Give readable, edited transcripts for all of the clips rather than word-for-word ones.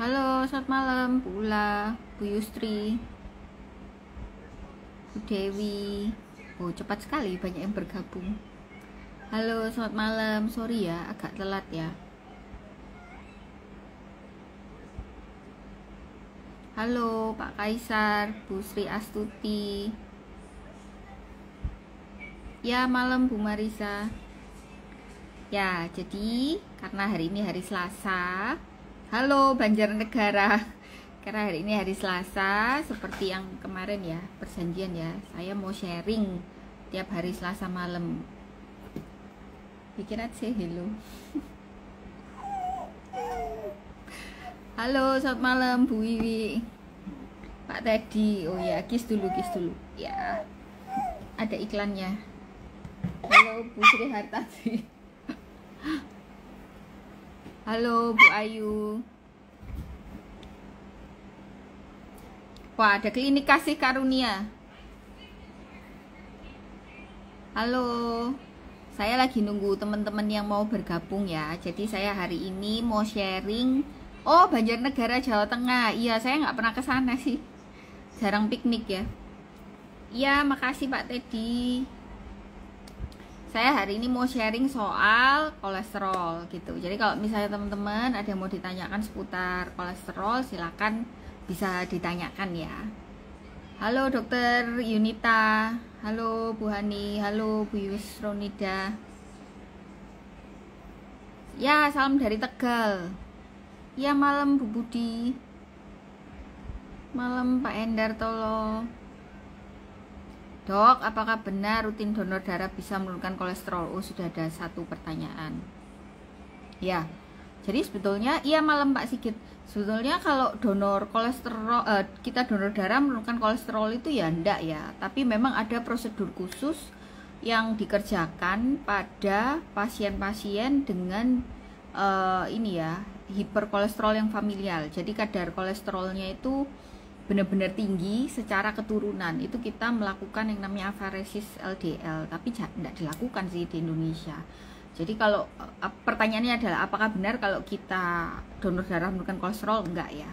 Halo, selamat malam, Bu Ula, Bu Yustri, Bu Dewi. Oh, cepat sekali, banyak yang bergabung. Halo, selamat malam. Sorry ya, agak telat ya. Halo, Pak Kaisar, Bu Sri Astuti. Ya, malam Bu Marisa. Ya, jadi karena hari ini hari Selasa. Halo, Banjarnegara. Karena hari ini hari Selasa, seperti yang kemarin ya, perjanjian ya, saya mau sharing tiap hari Selasa malam. Bikin aja hello. Halo, selamat malam Bu Wiwi, Pak Teddy. Oh ya, kiss dulu ya, ada iklannya. Halo Bu Sri Hartati. Halo Bu Ayu. Wah, ada klinik kasih karunia. Halo, saya lagi nunggu teman-teman yang mau bergabung ya. Jadi saya hari ini mau sharing. Oh, Banjarnegara, Jawa Tengah. Iya, saya nggak pernah ke sana sih. Jarang piknik ya. Iya, makasih Pak Teddy. Saya hari ini mau sharing soal kolesterol gitu. Jadi kalau misalnya teman-teman ada yang mau ditanyakan seputar kolesterol, silakan bisa ditanyakan ya. Halo Dokter Yunita, halo Bu Hani, halo Bu Yusronida. Ya, salam dari Tegal. Ya, malam Bu Budi. Malam Pak Endar Tolo. Dok, apakah benar rutin donor darah bisa menurunkan kolesterol? Oh, sudah ada satu pertanyaan. Ya, jadi sebetulnya, iya malam Pak Sigit. Sebetulnya kalau donor kolesterol, kita donor darah menurunkan kolesterol itu ya enggak ya. Tapi memang ada prosedur khusus yang dikerjakan pada pasien-pasien dengan ini ya, hiperkolesterol yang familial. Jadi kadar kolesterolnya itu benar-benar tinggi secara keturunan. Itu kita melakukan yang namanya afaresis LDL, tapi tidak dilakukan sih di Indonesia. Jadi kalau pertanyaannya adalah apakah benar kalau kita donor darah menurunkan kolesterol? Enggak ya.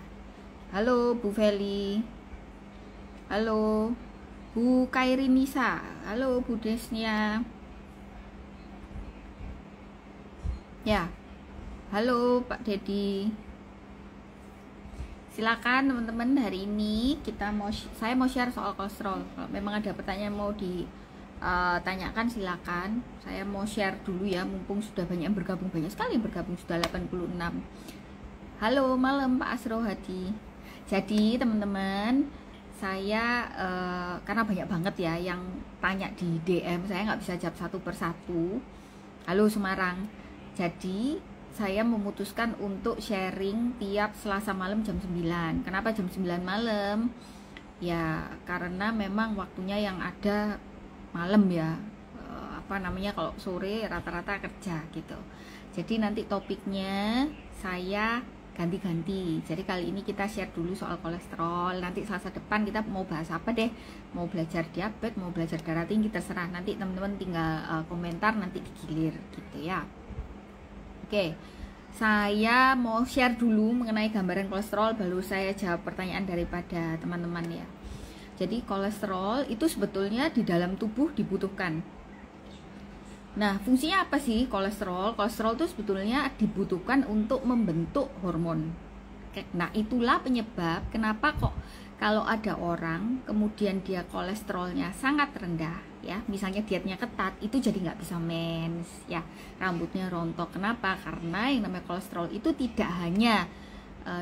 Halo Bu Feli. Halo Bu Kairinisa. Halo Bu Desnia. Ya. Halo Pak Dedi. Silakan teman-teman, hari ini saya mau share soal kolesterol. Kalau memang ada pertanyaan mau ditanyakan silakan. Saya mau share dulu ya, mumpung sudah banyak yang bergabung, banyak sekali yang bergabung, sudah 86. Halo malam Pak Asro Hadi. Jadi teman-teman, saya karena banyak banget ya yang tanya di DM, saya nggak bisa jawab satu persatu. Halo Semarang. Jadi saya memutuskan untuk sharing tiap Selasa malam jam 9. Kenapa jam 9 malam? Ya karena memang waktunya yang ada malam ya. Kalau sore rata-rata kerja gitu. Jadi nanti topiknya saya ganti-ganti. Jadi kali ini kita share dulu soal kolesterol. Nanti Selasa depan kita mau bahas apa deh? Mau belajar diabetes, mau belajar darah tinggi, terserah. Nanti teman-teman tinggal komentar, nanti digilir gitu ya. Oke, saya mau share dulu mengenai gambaran kolesterol, baru saya jawab pertanyaan daripada teman-teman ya. Jadi kolesterol itu sebetulnya di dalam tubuh dibutuhkan. Nah, fungsinya apa sih kolesterol? Kolesterol itu sebetulnya dibutuhkan untuk membentuk hormon. Nah, itulah penyebab kenapa kok kalau ada orang kemudian dia kolesterolnya sangat rendah ya, misalnya dietnya ketat, itu jadi nggak bisa mens ya, rambutnya rontok. Kenapa? Karena yang namanya kolesterol itu tidak hanya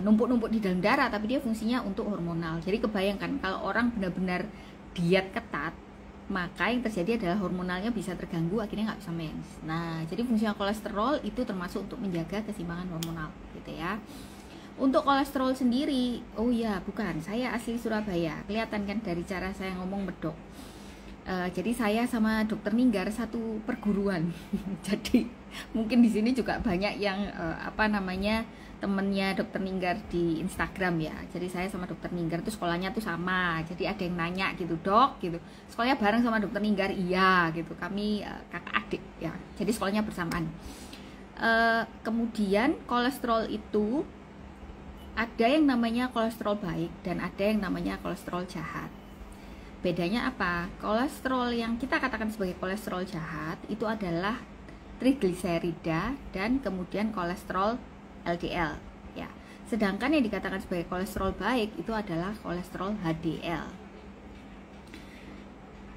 numpuk-numpuk di dalam darah, tapi dia fungsinya untuk hormonal. Jadi kebayangkan kalau orang benar-benar diet ketat, maka yang terjadi adalah hormonalnya bisa terganggu, akhirnya nggak bisa mens. Nah, jadi fungsinya kolesterol itu termasuk untuk menjaga keseimbangan hormonal gitu ya. Untuk kolesterol sendiri, oh ya bukan, saya asli Surabaya, kelihatan kan dari cara saya ngomong medok. Jadi saya sama Dokter Ninggar satu perguruan. Jadi mungkin di sini juga banyak yang temennya Dokter Ninggar di Instagram ya. Jadi saya sama Dokter Ninggar tuh sekolahnya tuh sama. Jadi ada yang nanya gitu, Dok gitu, sekolahnya bareng sama Dokter Ninggar? Iya gitu, kami kakak adik ya. Jadi sekolahnya bersamaan. Kemudian kolesterol itu ada yang namanya kolesterol baik dan ada yang namanya kolesterol jahat. Bedanya apa? Kolesterol yang kita katakan sebagai kolesterol jahat itu adalah trigliserida dan kemudian kolesterol LDL ya. Sedangkan yang dikatakan sebagai kolesterol baik itu adalah kolesterol HDL.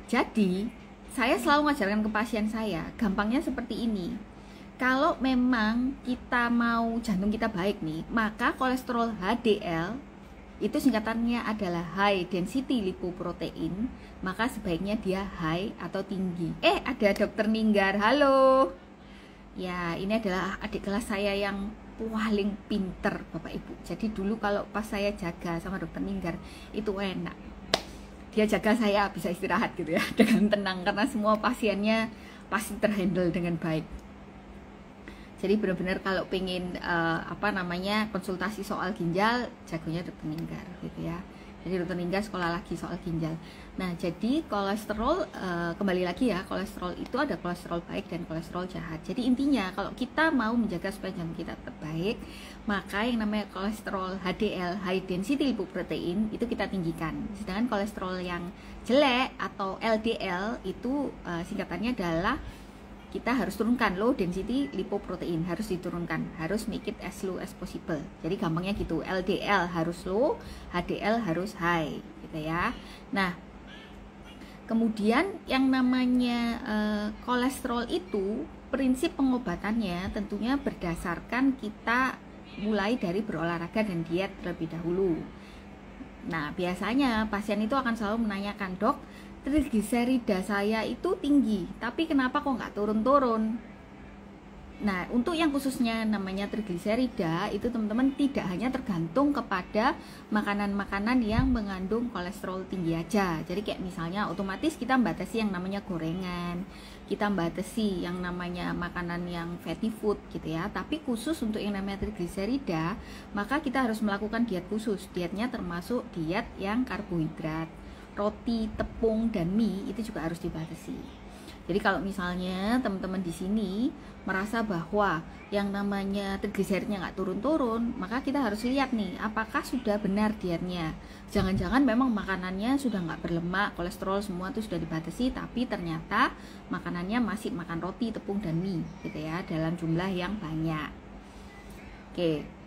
Jadi, saya selalu mengajarkan ke pasien saya, gampangnya seperti ini. Kalau memang kita mau jantung kita baik nih, maka kolesterol HDL itu singkatannya adalah high density lipoprotein, maka sebaiknya dia high atau tinggi. Ada dokter Ninggar, halo. Ya, ini adalah adik kelas saya yang paling pinter Bapak Ibu. Jadi dulu kalau pas saya jaga sama dokter Ninggar, itu enak. Dia jaga saya bisa istirahat gitu ya, dengan tenang, karena semua pasiennya pasti terhandle dengan baik. Jadi benar-benar kalau pengen konsultasi soal ginjal, jagonya dokter Ninggar gitu ya. Jadi dokter Ninggar sekolah lagi soal ginjal. Nah, jadi kolesterol kembali lagi ya, kolesterol itu ada kolesterol baik dan kolesterol jahat. Jadi intinya kalau kita mau menjaga supaya jantung kita tetap baik, maka yang namanya kolesterol HDL, high density lipoprotein, itu kita tinggikan. Sedangkan kolesterol yang jelek atau LDL itu singkatannya adalah kita harus turunkan, low density lipoprotein, harus diturunkan, harus make it as low as possible. Jadi gampangnya gitu, LDL harus low, HDL harus high gitu ya. Nah, kemudian yang namanya kolesterol itu prinsip pengobatannya tentunya berdasarkan kita mulai dari berolahraga dan diet terlebih dahulu. Nah, biasanya pasien itu akan selalu menanyakan, dok, trigliserida saya itu tinggi, tapi kenapa kok nggak turun-turun? Nah, untuk yang khususnya namanya trigliserida itu teman-teman tidak hanya tergantung kepada makanan-makanan yang mengandung kolesterol tinggi aja. Jadi kayak misalnya otomatis kita membatasi yang namanya gorengan, kita membatasi yang namanya makanan yang fatty food gitu ya. Tapi khusus untuk yang namanya trigliserida, maka kita harus melakukan diet khusus. Dietnya termasuk diet yang karbohidrat. Roti, tepung, dan mie itu juga harus dibatasi. Jadi kalau misalnya teman-teman di sini merasa bahwa yang namanya trigliseridnya nggak turun-turun, maka kita harus lihat nih, apakah sudah benar dietnya. Jangan-jangan memang makanannya sudah nggak berlemak, kolesterol semua itu sudah dibatasi, tapi ternyata makanannya masih makan roti, tepung, dan mie, gitu ya, dalam jumlah yang banyak. Oke.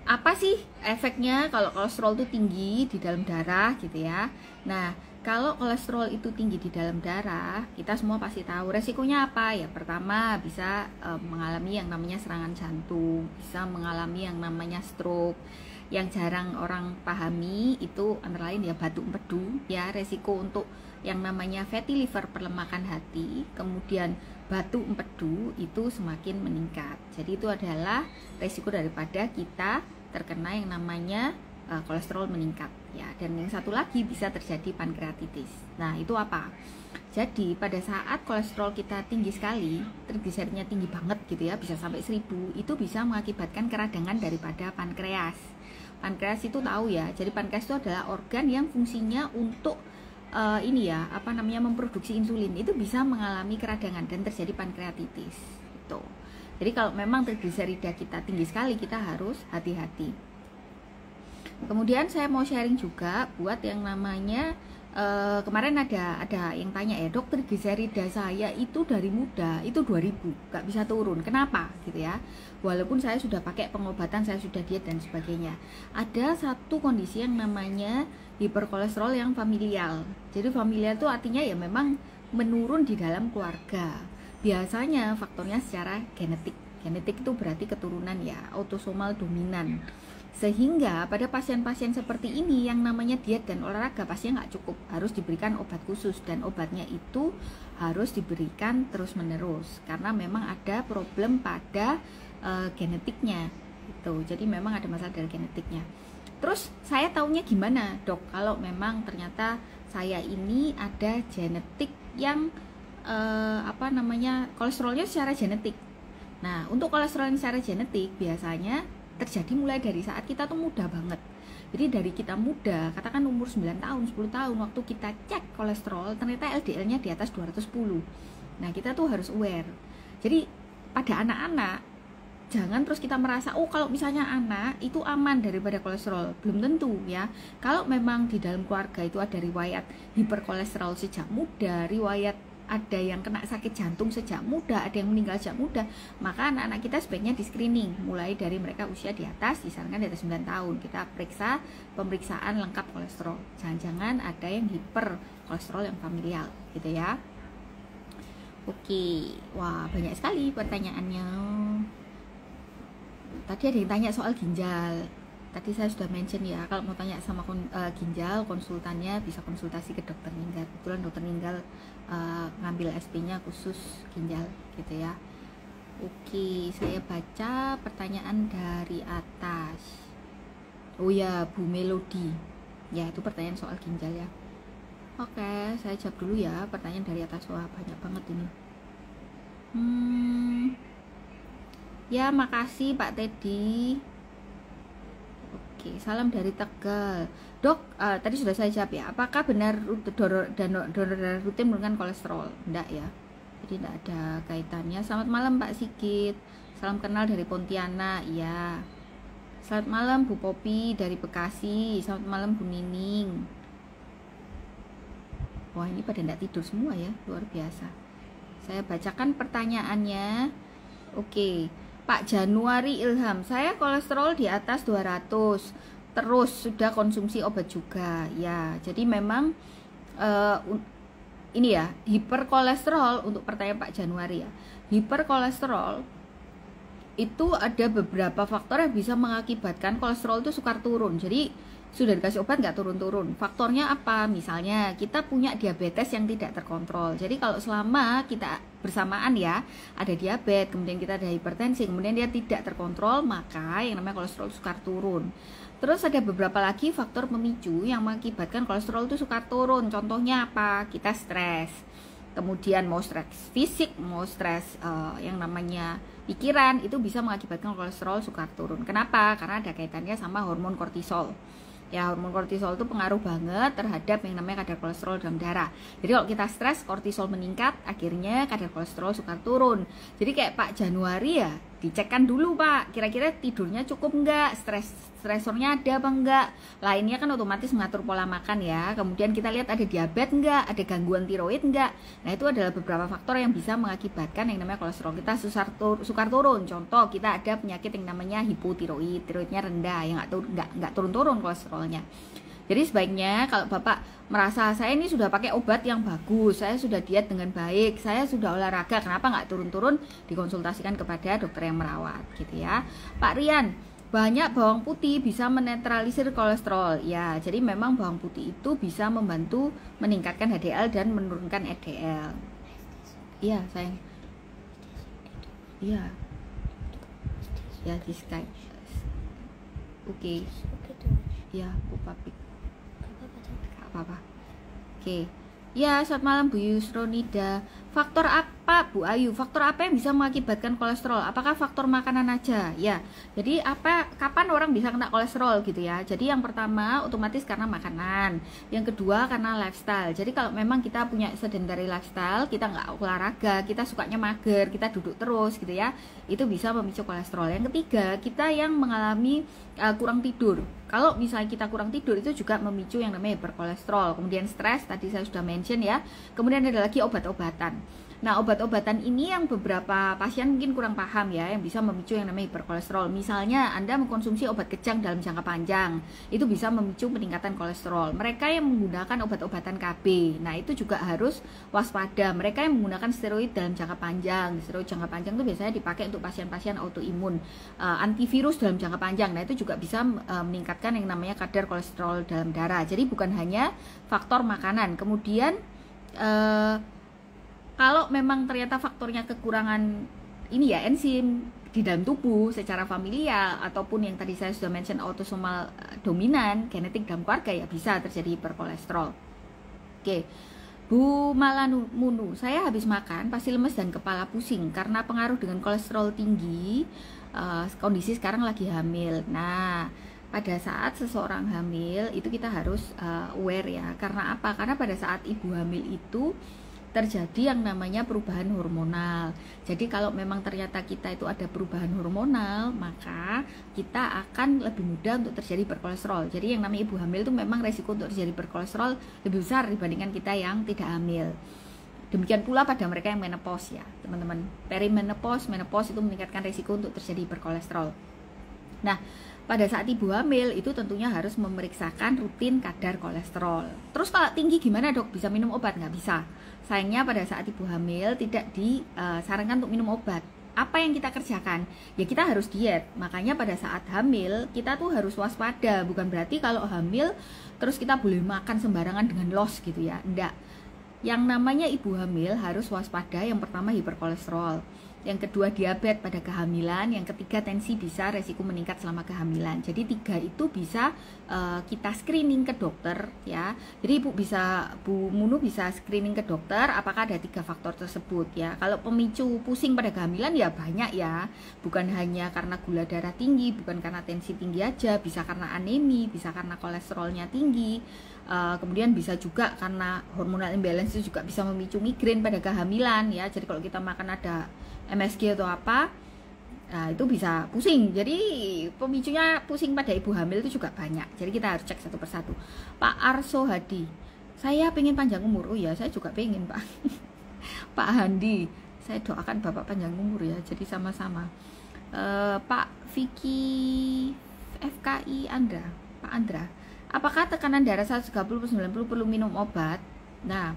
Apa sih efeknya kalau kolesterol itu tinggi di dalam darah gitu ya? Nah, kalau kolesterol itu tinggi di dalam darah, kita semua pasti tahu resikonya apa ya. Pertama, bisa mengalami yang namanya serangan jantung, bisa mengalami yang namanya stroke. Yang jarang orang pahami itu antara lain ya batuk empedu ya, resiko untuk yang namanya fatty liver, perlemakan hati, kemudian batuk empedu itu semakin meningkat. Jadi itu adalah resiko daripada kita terkena yang namanya kolesterol meningkat ya. Dan yang satu lagi bisa terjadi pankreatitis. Nah, itu apa? Jadi pada saat kolesterol kita tinggi sekali, trigliseridnya tinggi banget gitu ya, bisa sampai 1000, itu bisa mengakibatkan keradangan daripada pankreas. Pankreas itu tahu ya. Jadi pankreas itu adalah organ yang fungsinya untuk memproduksi insulin. Itu bisa mengalami keradangan dan terjadi pankreatitis gitu. Jadi kalau memang trigliserida kita tinggi sekali, kita harus hati-hati. Kemudian saya mau sharing juga buat yang namanya kemarin ada yang tanya ya, dok, trigliserida saya itu dari muda itu 2000, gak bisa turun, kenapa gitu ya? Walaupun saya sudah pakai pengobatan, saya sudah diet dan sebagainya. Ada satu kondisi yang namanya hiperkolesterol yang familial. Jadi familial itu artinya ya memang menurun di dalam keluarga. Biasanya faktornya secara genetik. Genetik itu berarti keturunan ya, autosomal dominan. Sehingga pada pasien-pasien seperti ini yang namanya diet dan olahraga pastinya nggak cukup, harus diberikan obat khusus, dan obatnya itu harus diberikan terus-menerus karena memang ada problem pada genetiknya gitu. Jadi memang ada masalah dari genetiknya. Terus saya taunya gimana, dok, kalau memang ternyata saya ini ada genetik yang kolesterolnya secara genetik. Nah, untuk kolesterol yang secara genetik biasanya terjadi mulai dari saat kita tuh muda banget. Jadi dari kita muda, katakan umur 9 tahun, 10 tahun, waktu kita cek kolesterol, ternyata LDL-nya di atas 210. Nah, kita tuh harus aware. Jadi pada anak-anak jangan terus kita merasa oh kalau misalnya anak itu aman daripada kolesterol, belum tentu ya. Kalau memang di dalam keluarga itu ada riwayat hiperkolesterol sejak muda, riwayat ada yang kena sakit jantung sejak muda, ada yang meninggal sejak muda, maka anak-anak kita sebaiknya di screening mulai dari mereka usia di atas, disarankan di atas 9 tahun kita periksa pemeriksaan lengkap kolesterol. Jangan-jangan ada yang hiper kolesterol yang familial gitu ya. Oke, wah banyak sekali pertanyaannya. Tadi ada yang tanya soal ginjal. Tadi saya sudah mention ya, kalau mau tanya sama ginjal, konsultannya bisa konsultasi ke dokter Ninggal. Kebetulan dokter Ninggal ngambil SP-nya khusus ginjal gitu ya. Oke, saya baca pertanyaan dari atas. Oh ya, Bu Melody. Ya, itu pertanyaan soal ginjal ya. Oke, saya jawab dulu ya pertanyaan dari atas. Wah, banyak banget ini. Ya, makasih Pak Teddy. Oke, salam dari Tegal. Dok, tadi sudah saya jawab ya. Apakah benar donor darah rutin menurunkan kolesterol? Enggak ya. Jadi enggak ada kaitannya. Selamat malam Pak Sigit. Salam kenal dari Pontianak. Ya. Selamat malam Bu Popi dari Bekasi. Selamat malam Bu Nining. Wah, ini pada enggak tidur semua ya. Luar biasa. Saya bacakan pertanyaannya. Oke. Pak Januari Ilham, saya kolesterol di atas 200, terus sudah konsumsi obat juga. Ya, jadi memang ini ya, hiperkolesterol untuk pertanyaan Pak Januari ya. Hiperkolesterol itu ada beberapa faktor yang bisa mengakibatkan kolesterol itu sukar turun. Jadi sudah dikasih obat nggak turun-turun. Faktornya apa? Misalnya kita punya diabetes yang tidak terkontrol. Jadi kalau selama kita bersamaan ya ada diabetes, kemudian kita ada hipertensi, kemudian dia tidak terkontrol, maka yang namanya kolesterol sukar turun. Terus ada beberapa lagi faktor pemicu yang mengakibatkan kolesterol itu sukar turun. Contohnya apa? Kita stres. Kemudian mau stres fisik, mau stres yang namanya pikiran, itu bisa mengakibatkan kolesterol sukar turun. Kenapa? Karena ada kaitannya sama hormon kortisol. Ya, hormon kortisol itu pengaruh banget terhadap yang namanya kadar kolesterol dalam darah. Jadi kalau kita stres, kortisol meningkat, akhirnya kadar kolesterol sukar turun. Jadi kayak Pak Januari ya, dicekkan dulu Pak, kira-kira tidurnya cukup enggak, stresornya ada apa enggak. Lainnya kan otomatis mengatur pola makan ya. Kemudian kita lihat ada diabetes enggak, ada gangguan tiroid enggak. Nah, itu adalah beberapa faktor yang bisa mengakibatkan yang namanya kolesterol kita sukar turun. Contoh, kita ada penyakit yang namanya hipotiroid, tiroidnya rendah, yang enggak turun-turun kolesterolnya. Jadi sebaiknya kalau Bapak merasa saya ini sudah pakai obat yang bagus, saya sudah diet dengan baik, saya sudah olahraga, kenapa nggak turun-turun, dikonsultasikan kepada dokter yang merawat gitu ya. Pak Rian, banyak bawang putih bisa menetralisir kolesterol. Ya, jadi memang bawang putih itu bisa membantu meningkatkan HDL dan menurunkan LDL. Iya sayang. Iya. Ya di Skype. Oke. Ya Bu Papi. Apa-apa. Oke. Ya, selamat malam Bu Yusronida. Faktor apa Bu Ayu? Faktor apa yang bisa mengakibatkan kolesterol? Apakah faktor makanan aja? Ya. Jadi kapan orang bisa kena kolesterol gitu ya? Jadi yang pertama otomatis karena makanan. Yang kedua karena lifestyle. Jadi kalau memang kita punya sedentary lifestyle, kita nggak olahraga, kita sukanya mager, kita duduk terus gitu ya, itu bisa memicu kolesterol. Yang ketiga, kita yang mengalami kurang tidur. Kalau misalnya kita kurang tidur itu juga memicu yang namanya hiperkolesterol. Kemudian stres, tadi saya sudah mention ya. Kemudian ada lagi obat-obatan. Nah, obat-obatan ini yang beberapa pasien mungkin kurang paham ya, yang bisa memicu yang namanya hiperkolesterol. Misalnya Anda mengkonsumsi obat kejang dalam jangka panjang, itu bisa memicu peningkatan kolesterol. Mereka yang menggunakan obat-obatan KB, nah itu juga harus waspada. Mereka yang menggunakan steroid dalam jangka panjang, steroid jangka panjang itu biasanya dipakai untuk pasien-pasien autoimun, antivirus dalam jangka panjang. Nah, itu juga bisa meningkatkan yang namanya kadar kolesterol dalam darah. Jadi bukan hanya faktor makanan. Kemudian kalau memang ternyata faktornya kekurangan ini ya enzim di dalam tubuh secara familial ataupun yang tadi saya sudah mention autosomal dominan genetik dalam keluarga, ya bisa terjadi hiperkolesterol. Oke. Bu Malanunu, saya habis makan pasti lemes dan kepala pusing karena pengaruh dengan kolesterol tinggi. Kondisi sekarang lagi hamil. Nah, pada saat seseorang hamil itu kita harus aware ya. Karena apa? Karena pada saat ibu hamil itu terjadi yang namanya perubahan hormonal. Jadi kalau memang ternyata kita itu ada perubahan hormonal, maka kita akan lebih mudah untuk terjadi berkolesterol. Jadi yang namanya ibu hamil itu memang resiko untuk terjadi berkolesterol lebih besar dibandingkan kita yang tidak hamil. Demikian pula pada mereka yang menopause ya, teman-teman. Perimenopause, menopause itu meningkatkan resiko untuk terjadi berkolesterol. Nah, pada saat ibu hamil itu tentunya harus memeriksakan rutin kadar kolesterol. Terus kalau tinggi gimana dok? Bisa minum obat? Nggak bisa. Sayangnya pada saat ibu hamil tidak disarankan untuk minum obat. Apa yang kita kerjakan? Ya kita harus diet. Makanya pada saat hamil kita tuh harus waspada. Bukan berarti kalau hamil terus kita boleh makan sembarangan dengan los gitu ya. Enggak. Yang namanya ibu hamil harus waspada. Yang pertama hiperkolesterol, yang kedua diabetes pada kehamilan, yang ketiga tensi bisa resiko meningkat selama kehamilan. Jadi 3 itu bisa kita screening ke dokter ya. Jadi Bu Munu bisa screening ke dokter apakah ada 3 faktor tersebut ya. Kalau pemicu pusing pada kehamilan ya banyak ya. Bukan hanya karena gula darah tinggi, bukan karena tensi tinggi aja, bisa karena anemi, bisa karena kolesterolnya tinggi. Kemudian bisa juga karena hormonal imbalance itu juga bisa memicu migrain pada kehamilan ya. Jadi kalau kita makan ada MSG atau apa, nah itu bisa pusing. Jadi pemicunya pusing pada ibu hamil itu juga banyak. Jadi kita harus cek satu persatu. Pak Arso Hadi, saya pengen panjang umur. Oh ya, saya juga pengen Pak. Pak Handi, saya doakan Bapak panjang umur ya. Jadi sama-sama. Pak Vicky FKI Andra, Pak Andra, apakah tekanan darah 130/90 perlu minum obat? Nah,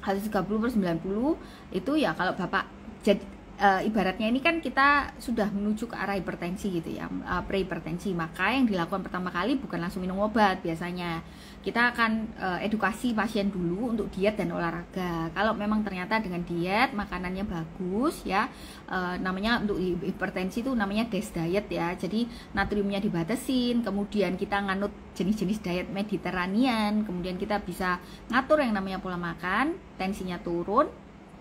130/90 itu ya kalau Bapak jadi ibaratnya ini kan kita sudah menuju ke arah hipertensi gitu ya, prehipertensi. Maka yang dilakukan pertama kali bukan langsung minum obat. Biasanya kita akan edukasi pasien dulu untuk diet dan olahraga. Kalau memang ternyata dengan diet makanannya bagus ya, namanya untuk hipertensi itu namanya DASH diet ya. Jadi natriumnya dibatasin, kemudian kita nganut jenis-jenis diet Mediterranean, kemudian kita bisa ngatur yang namanya pola makan, tensinya turun,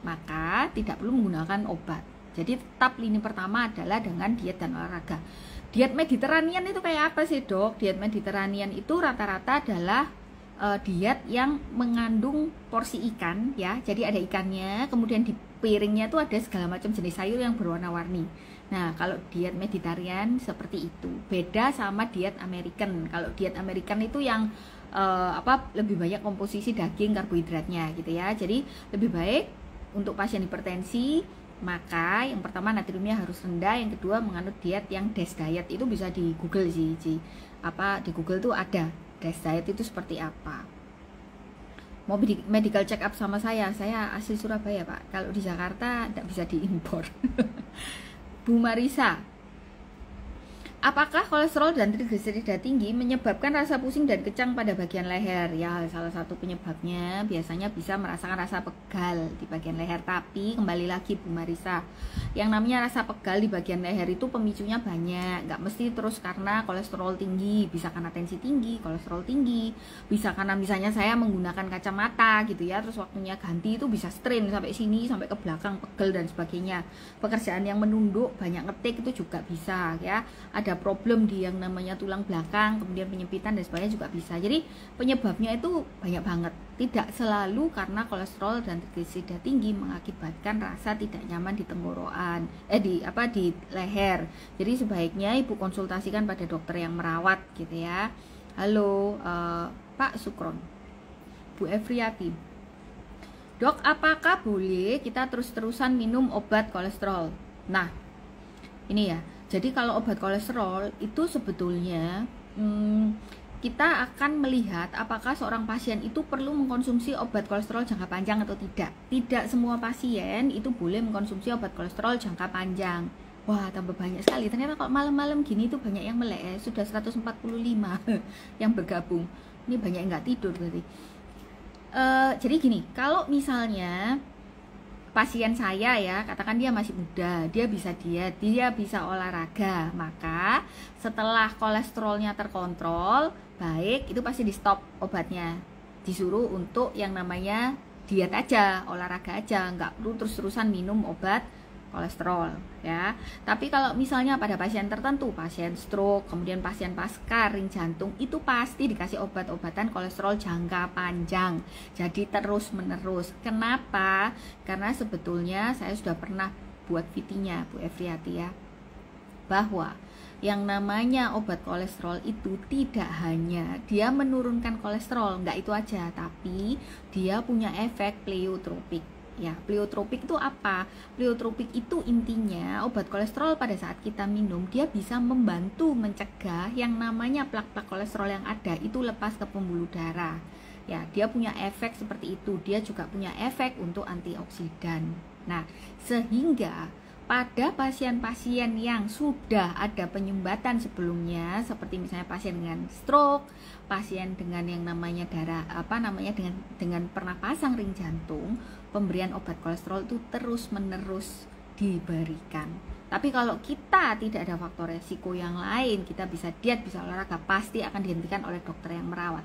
maka tidak perlu menggunakan obat. Jadi tetap lini pertama adalah dengan diet dan olahraga. Diet Mediterranean itu kayak apa sih dok? Diet Mediterranean itu rata-rata adalah diet yang mengandung porsi ikan ya. Jadi ada ikannya, kemudian di piringnya itu ada segala macam jenis sayur yang berwarna-warni. Nah, kalau diet Mediterranean seperti itu. Beda sama diet American. Kalau diet American itu yang lebih banyak komposisi daging, karbohidratnya gitu ya. Jadi lebih baik untuk pasien hipertensi, maka yang pertama natriumnya harus rendah, yang kedua menganut diet yang DASH diet. Itu bisa di Google sih, di Google tuh ada DASH diet itu seperti apa. Mau medical check up sama saya asli Surabaya Pak. Kalau di Jakarta tidak bisa diimpor. Bu Marisa, apakah kolesterol dan trigliserida tinggi menyebabkan rasa pusing dan kecang pada bagian leher? Ya, salah satu penyebabnya biasanya bisa merasakan rasa pegal di bagian leher. Tapi kembali lagi Bu Marisa, yang namanya rasa pegal di bagian leher itu pemicunya banyak. Nggak mesti terus karena kolesterol tinggi, bisa karena tensi tinggi, kolesterol tinggi, bisa karena misalnya saya menggunakan kacamata gitu ya, terus waktunya ganti itu bisa strain sampai sini, sampai ke belakang, pegel dan sebagainya. Pekerjaan yang menunduk, banyak ngetik itu juga bisa ya. Ada problem di yang namanya tulang belakang, kemudian penyempitan dan sebagainya juga bisa. Jadi penyebabnya itu banyak banget. Tidak selalu karena kolesterol dan trigliserida tinggi mengakibatkan rasa tidak nyaman di tenggorokan, di leher. Jadi sebaiknya ibu konsultasikan pada dokter yang merawat gitu ya. Halo Pak Sukron, Bu Efriati, dok apakah boleh kita terus-terusan minum obat kolesterol? Nah ini ya, jadi kalau obat kolesterol itu sebetulnya kita akan melihat apakah seorang pasien itu perlu mengkonsumsi obat kolesterol jangka panjang atau tidak. Tidak semua pasien itu boleh mengkonsumsi obat kolesterol jangka panjang. Wah, tambah banyak sekali. Ternyata kalau malam-malam gini tuh banyak yang melek, sudah 145 yang bergabung. Ini banyak yang nggak tidur berarti. Jadi gini, kalau misalnya pasien saya ya, katakan dia masih muda, dia bisa diet, dia bisa olahraga, maka setelah kolesterolnya terkontrol baik, itu pasti di stop obatnya, disuruh untuk yang namanya diet aja, olahraga aja, nggak perlu terus-terusan minum obat kolesterol ya. Tapi kalau misalnya pada pasien tertentu, pasien stroke, kemudian pasien pasca ring jantung, itu pasti dikasih obat-obatan kolesterol jangka panjang. Jadi terus menerus. Kenapa? Karena sebetulnya saya sudah pernah buat VT-nya Bu Efriati ya, bahwa yang namanya obat kolesterol itu tidak hanya dia menurunkan kolesterol, enggak itu aja, tapi dia punya efek pleiotropik. Ya, pleiotropik itu apa? Pleiotropik itu intinya obat kolesterol pada saat kita minum dia bisa membantu mencegah yang namanya plak-plak kolesterol yang ada itu lepas ke pembuluh darah. Ya, dia punya efek seperti itu. Dia juga punya efek untuk antioksidan. Nah, sehingga pada pasien-pasien yang sudah ada penyumbatan sebelumnya, seperti misalnya pasien dengan stroke, pasien dengan yang namanya dengan pernah pasang ring jantung, pemberian obat kolesterol itu terus-menerus diberikan. Tapi kalau kita tidak ada faktor resiko yang lain, kita bisa diet, bisa olahraga, pasti akan dihentikan oleh dokter yang merawat.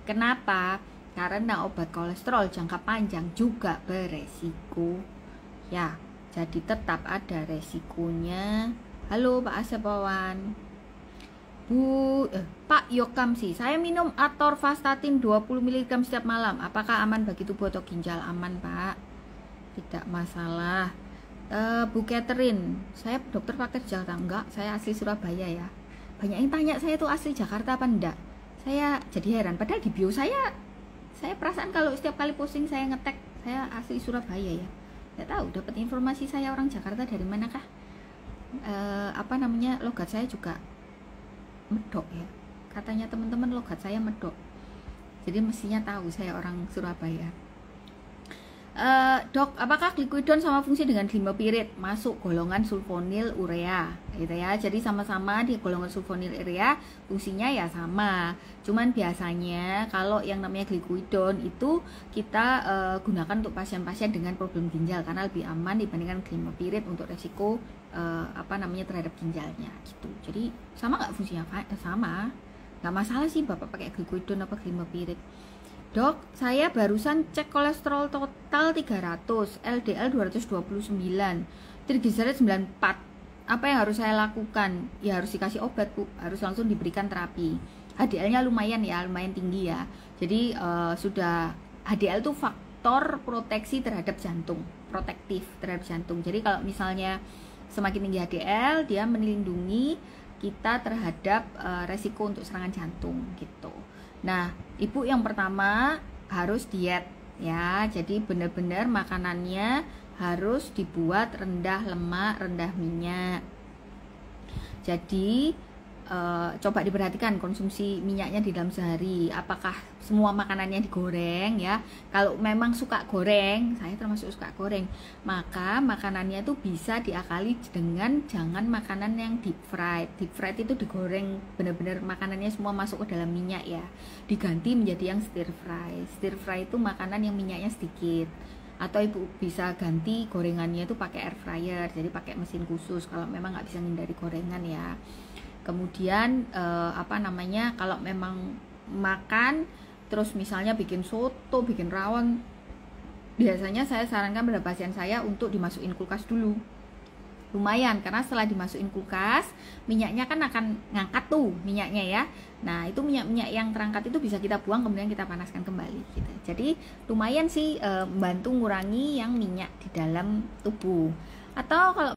Kenapa? Karena obat kolesterol jangka panjang juga beresiko. Ya, jadi tetap ada resikonya. Halo Pak Asepawan. Pak Yokam sih, saya minum atorvastatin 20 mg setiap malam. Apakah aman bagi tubuh atau ginjal? Aman Pak, tidak masalah. Bu Catherine, saya dokter pakai Jakarta. Enggak, saya asli Surabaya ya. Banyak yang tanya saya itu asli Jakarta apa enggak. Saya jadi heran, padahal di bio saya perasaan kalau setiap kali posting saya ngetek saya asli Surabaya ya. Tidak tahu dapat informasi saya orang Jakarta dari manakah. Logat saya juga medok ya, katanya teman-teman logat saya medok, jadi mestinya tahu saya orang Surabaya. Dok, apakah glikoidon sama fungsi dengan glimepirid? Masuk golongan sulfonil urea gitu ya. Jadi sama-sama di golongan sulfonil urea, fungsinya ya sama. Cuman biasanya kalau yang namanya glikoidon itu kita gunakan untuk pasien-pasien dengan problem ginjal karena lebih aman dibandingkan glimepirid untuk resiko terhadap ginjalnya gitu. Jadi sama nggak fungsinya? Sama, nggak masalah sih Bapak pakai glikoidon apa glimepirid. Dok, saya barusan cek kolesterol total 300, LDL 229, trigliserid 94. Apa yang harus saya lakukan? Ya harus dikasih obat Bu, harus langsung diberikan terapi. HDL-nya lumayan tinggi ya. Jadi sudah HDL itu faktor proteksi terhadap jantung, protektif terhadap jantung. Jadi kalau misalnya semakin tinggi HDL, dia melindungi kita terhadap resiko untuk serangan jantung gitu. Nah, Ibu yang pertama harus diet ya. Jadi benar-benar makanannya harus dibuat rendah lemak, rendah minyak. Jadi coba diperhatikan konsumsi minyaknya di dalam sehari. Apakah semua makanannya digoreng ya? Kalau memang suka goreng, saya termasuk suka goreng, maka makanannya itu bisa diakali dengan jangan makanan yang deep fried. Deep fried itu digoreng benar-benar makanannya semua masuk ke dalam minyak ya. Diganti menjadi yang stir fry. Stir fry itu makanan yang minyaknya sedikit. Atau Ibu bisa ganti gorengannya itu pakai air fryer, jadi pakai mesin khusus kalau memang nggak bisa menghindari gorengan ya. Kemudian kalau memang makan terus misalnya bikin soto, bikin rawon, biasanya saya sarankan pada pasien saya untuk dimasukin kulkas dulu. Lumayan, karena setelah dimasukin kulkas minyaknya kan akan ngangkat tuh minyaknya ya. Nah itu minyak yang terangkat itu bisa kita buang kemudian kita panaskan kembali gitu. Jadi lumayan sih membantu ngurangi yang minyak di dalam tubuh. Atau kalau